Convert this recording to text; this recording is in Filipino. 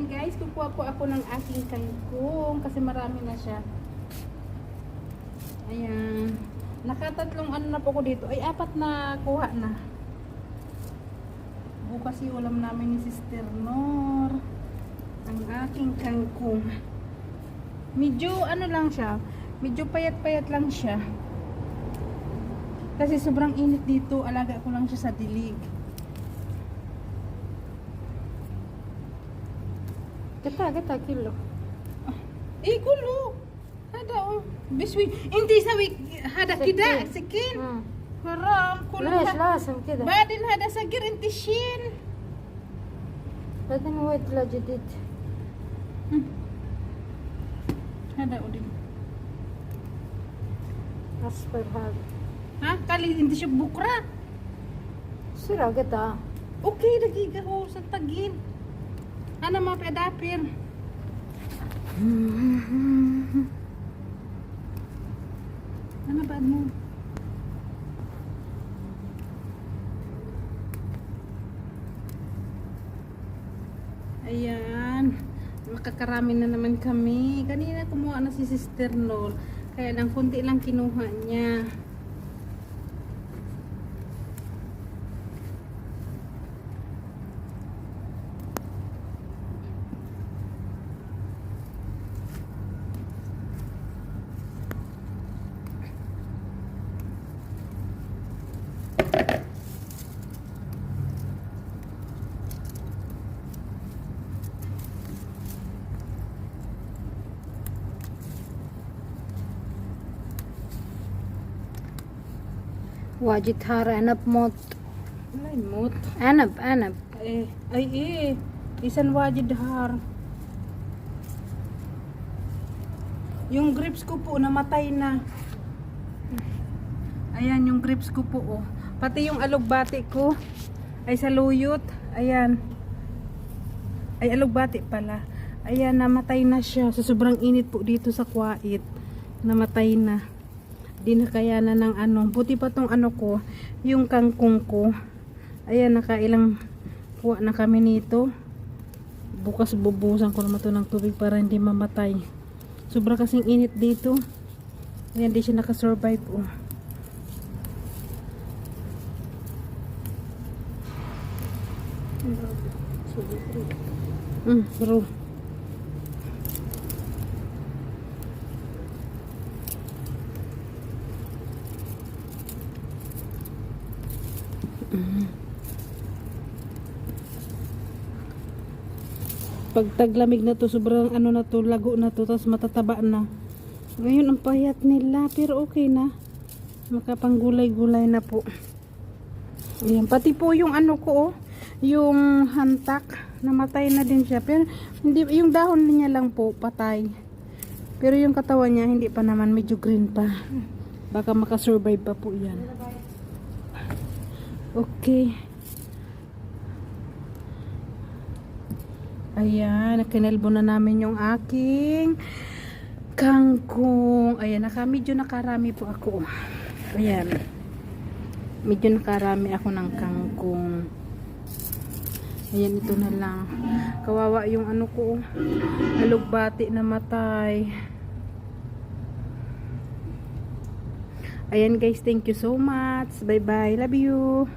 Ayan guys, kukuha po ako ng aking kangkong kasi marami na siya. Ayan. Nakatatlong ano na po ko dito. Ay, 4 na kuha na. Bukas yung ulam namin ni Sister Nor. Ang aking kangkong. Medyo ano lang siya. Medyo payat-payat lang siya. Kasi sobrang init dito. Alaga ko lang siya sa dilig. Gata kilo. Eh, kulo. Hada oh. Biswi. Inti sawi hada kida sikin. Haram kulo. ليش لازم كذا؟ بعدين هذا سكر انت شيل. بعدين هو يطلع جديد. هذا أودين. أصفر هذا. ها kali انت شو بكره. سرعة قطع. اوكي دقيقة هو ستقين. أنا ما بدافر. أنا بعد مو. Ayan, makakarami na naman kami. Kanina kumuha na si Sister Nol. Kaya lang kunti lang kinuha niya. واجد هار عنب موت. Wala imot. عنب. Isan wajid har. Yung grapes ko po namatay na. Ayan yung grapes ko po oh. Pati yung alugbati ko ay saluyot. Ayan. Ay alugbati pala. Ayan namatay na siya. Sa sobrang init po dito sa Kuwait. Namatay na. Di na kaya na ng ano. Buti pa tong ano ko. Yung kangkong ko. Ayan nakailang kuha na kami nito. Bukas bubusan ko naman to ng tubig para hindi mamatay. Sobra kasing init dito. Ayan di siya nakasurvive oh. Bro. Pag taglamig na to, sobrang ano na to, lago na to, tapos matataba na. Ngayon ang payat nila, pero okay na. Makapanggulay-gulay na po. Ayan, pati po yung ano ko, oh, yung hantak, namatay na din siya. Pero hindi, yung dahon niya lang po, patay. Pero yung katawan niya, hindi pa naman, medyo green pa. Baka makasurvive pa po yan. Okay. Ayan, nakinelbo na namin yung aking kangkong. Ayan, medyo nakarami po ako. Ayan. Medyo nakarami ako ng kangkong. Ayan, ito na lang. Kawawa yung ano ko. Alugbati na matay. Ayan guys, thank you so much. Bye bye. Love you.